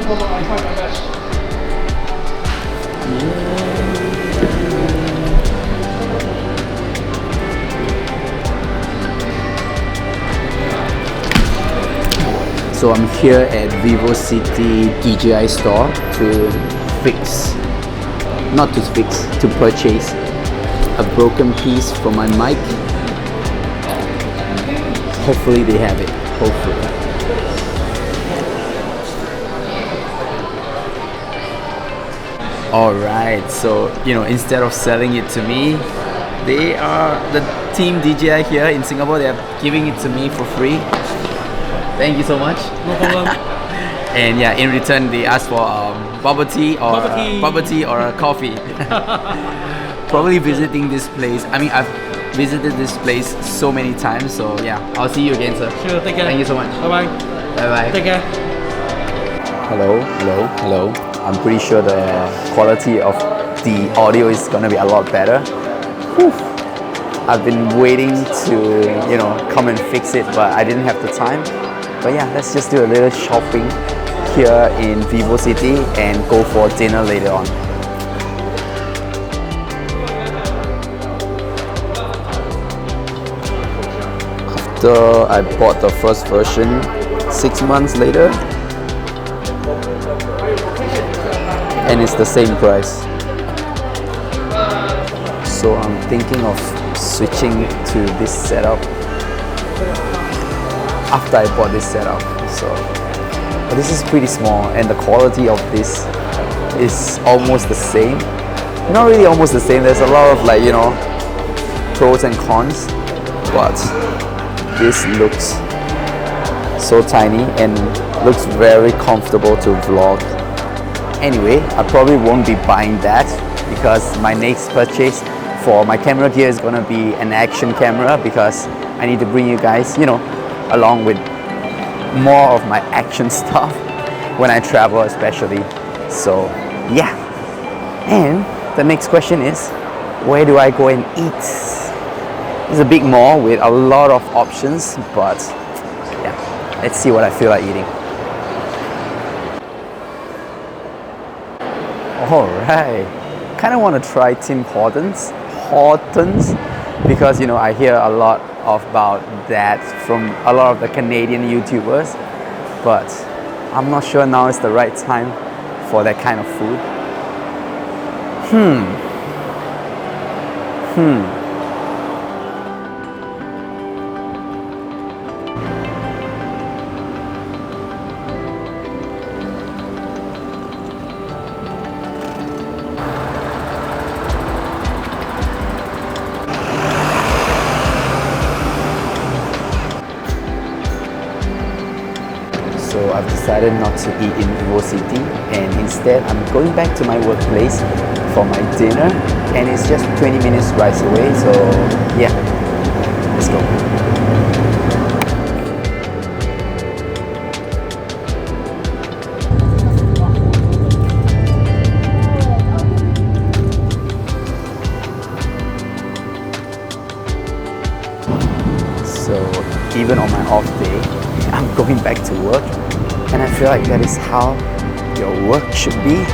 problem, I try my best. So I'm here at Vivo City DJI store to purchase a broken piece for my mic. Hopefully they have it, hopefully. Alright, so instead of selling it to me, the team DJI here in Singapore, they are giving it to me for free. Thank you so much. No problem. And yeah, in return they asked for bubble tea or a coffee. Probably visiting this place. I mean, I've visited this place so many times. So yeah, I'll see you again, sir. Sure, take care. Thank you so much. Bye bye. Bye bye. Take care. Hello. I'm pretty sure the quality of the audio is gonna be a lot better. Whew. I've been waiting to come and fix it, but I didn't have the time. But yeah, let's just do a little shopping here in Vivo City and go for dinner later on. After I bought the first version 6 months later, and it's the same price. So I'm thinking of switching to this setup after I bought this setup. But this is pretty small and the quality of this is almost the same. Not really almost the same, there's a lot of pros and cons, but this looks so tiny and looks very comfortable to vlog. Anyway, I probably won't be buying that because my next purchase for my camera gear is gonna be an action camera, because I need to bring you guys, along with more of my action stuff when I travel especially. So yeah. And the next question is, where do I go and eat? It's a big mall with a lot of options, but yeah, let's see what I feel like eating. Alright, kind of want to try Tim Hortons because I hear a lot about that from a lot of the Canadian YouTubers, but I'm not sure now is the right time for that kind of food. So I've decided not to eat in Vivo City, and instead I'm going back to my workplace for my dinner, and it's just 20 minutes rides away. So yeah, let's go. So even on my off day, I'm going back to work, and I feel like that is how your work should be,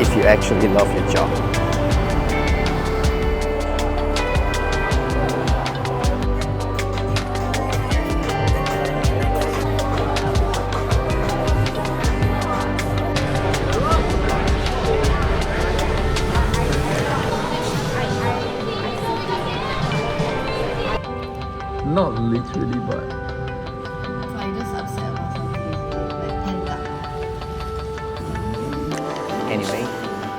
if you actually love your job. Not literally, but anyway,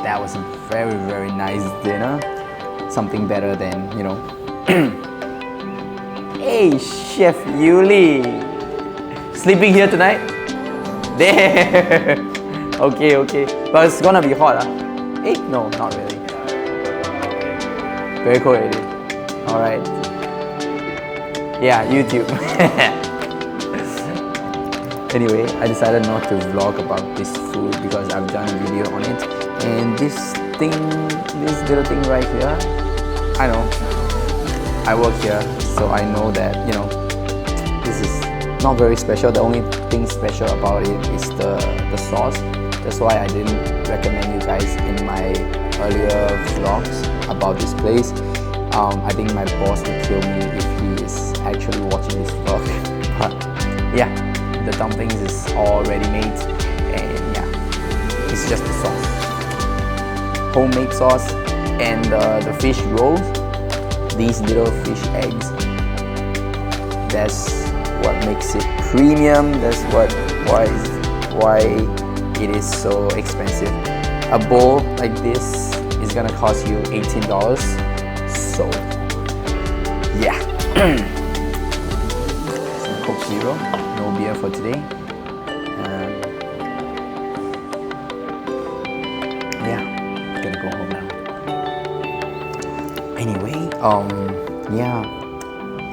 that was a very, very nice dinner. Something better than, Hey, Chef Yuli! Sleeping here tonight? There! Okay. But it's gonna be hot, huh? Hey, no, not really. Very cold already. Alright. Yeah, YouTube. Anyway, I decided not to vlog about this food because I've done a video on it. And this little thing right here, I know. I work here, so I know that, this is not very special. The only thing special about it is the sauce. That's why I didn't recommend you guys in my earlier vlogs about this place. I think my boss will kill me if he is actually watching this vlog. But yeah, the dumplings is already made, and yeah, it's just the sauce, homemade sauce, and the fish rolls. These little fish eggs. That's what makes it premium. That's why it is so expensive. A bowl like this is gonna cost you $18. So yeah. Some Coke Zero, no beer for today. Yeah, gonna go home now. Anyway, yeah,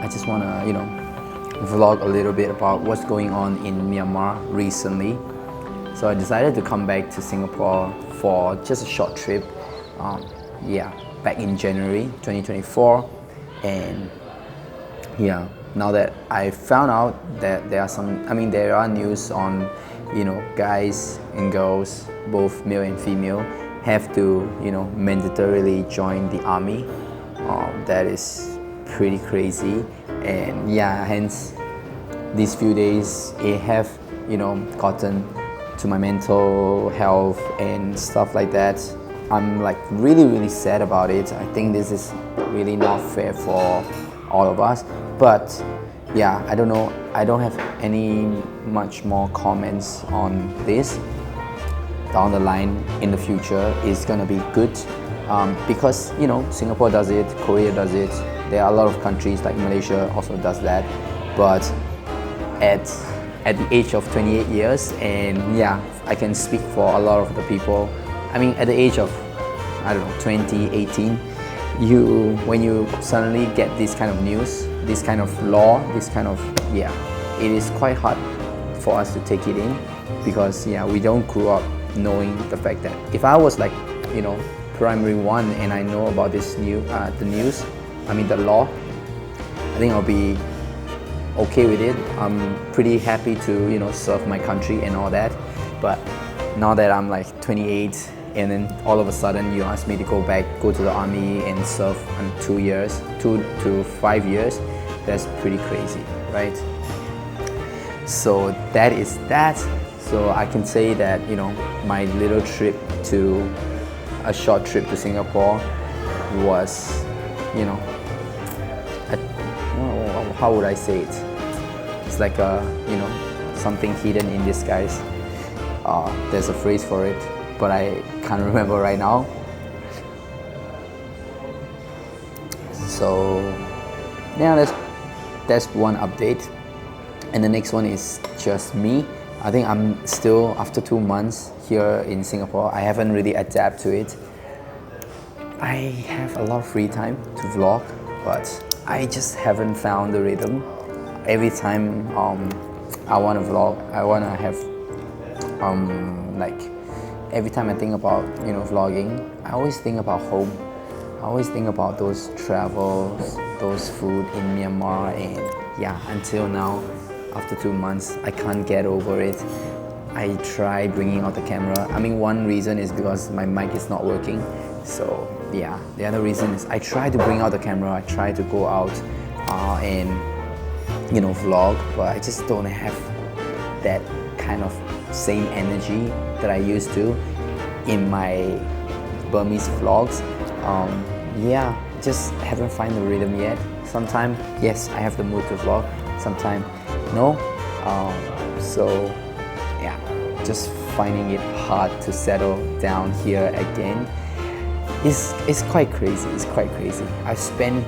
I just wanna, vlog a little bit about what's going on in Myanmar recently. So I decided to come back to Singapore for just a short trip. Yeah, back in January 2024, and yeah, now that I found out that there are news on, guys and girls, both male and female, have to, mandatorily join the army. That is pretty crazy, and yeah, hence these few days it have, gotten to my mental health and stuff like that. I'm like really sad about it. I think this is really not fair for all of us. But yeah, I don't know. I don't have any much more comments on this. Down the line in the future is gonna be good, because Singapore does it, Korea does it. There are a lot of countries like Malaysia also does that. But at the age of 28 years, and yeah, I can speak for a lot of the people. I mean, at the age of, 2018, when you suddenly get this kind of news, this kind of law, it is quite hard for us to take it in, because we don't grow up knowing the fact that if I was like, primary one and I know about this the law, I think I'll be okay with it. I'm pretty happy to serve my country and all that. But now that I'm like 28, and then all of a sudden you ask me to go to the army and serve 2 to 5 years, that's pretty crazy, right? So that is that. So I can say that my little short trip to Singapore was, how would I say it? It's like something hidden in disguise. There's a phrase for it, but I can't remember right now. So yeah, that's one update, and the next one is just me. I think I'm still, after 2 months here in Singapore, I haven't really adapted to it. I have a lot of free time to vlog, but I just haven't found the rhythm. Every time I want to vlog, I want to have every time I think about vlogging, I always think about home. I always think about those travels, those food in Myanmar, and yeah, until now, after 2 months, I can't get over it. I try bringing out the camera. I mean, one reason is because my mic is not working. So yeah, the other reason is I try to bring out the camera. I try to go out and vlog, but I just don't have that kind of same energy that I used to in my Burmese vlogs. Yeah, just haven't found the rhythm yet. Sometimes, yes, I have the mood to vlog. Sometimes, no. So yeah, just finding it hard to settle down here again. It's quite crazy. It's quite crazy. I spent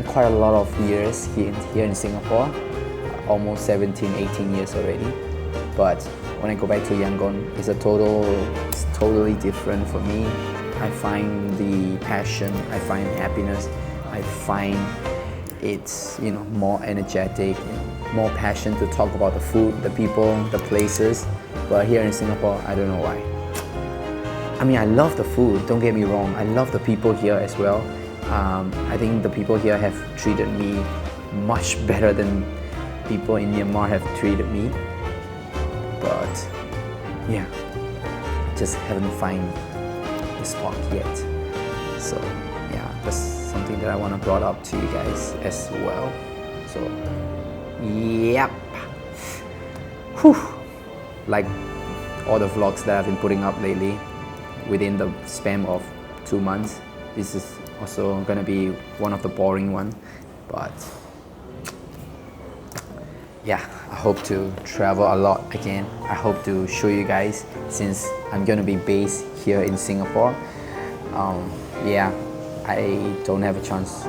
quite a lot of years here in Singapore, almost 17, 18 years already. But when I go back to Yangon, it's totally different for me. I find the passion, I find happiness, I find it's more energetic, more passion to talk about the food, the people, the places. But here in Singapore, I don't know why. I mean, I love the food, don't get me wrong. I love the people here as well. I think the people here have treated me much better than people in Myanmar have treated me, but yeah, just haven't find the spot yet. So yeah, that's something that I want to brought up to you guys as well. So yep. Whew. Like all the vlogs that I've been putting up lately within the span of 2 months, this is also gonna be one of the boring one, but yeah, I hope to travel a lot again. I hope to show you guys, since I'm gonna be based here in Singapore. Yeah, I don't have a chance,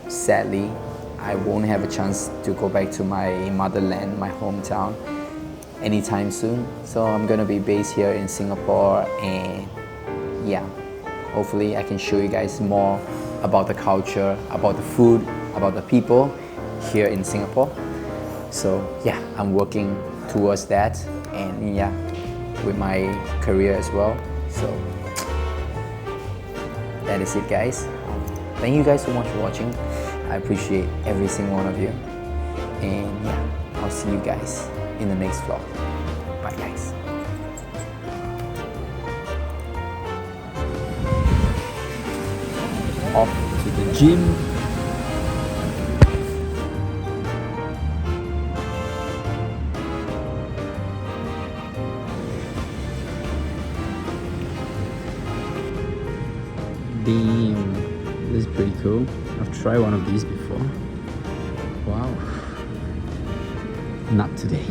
sadly. I won't have a chance to go back to my motherland, my hometown, anytime soon. So I'm gonna be based here in Singapore, and yeah, hopefully I can show you guys more about the culture, about the food, about the people here in Singapore. So yeah, I'm working towards that, and yeah, with my career as well. So that is it, guys. Thank you guys so much for watching. I appreciate every single one of you, and yeah, I'll see you guys in the next vlog. Bye, guys. Off to the gym. Damn, this is pretty cool. I've tried one of these before. Wow. Not today.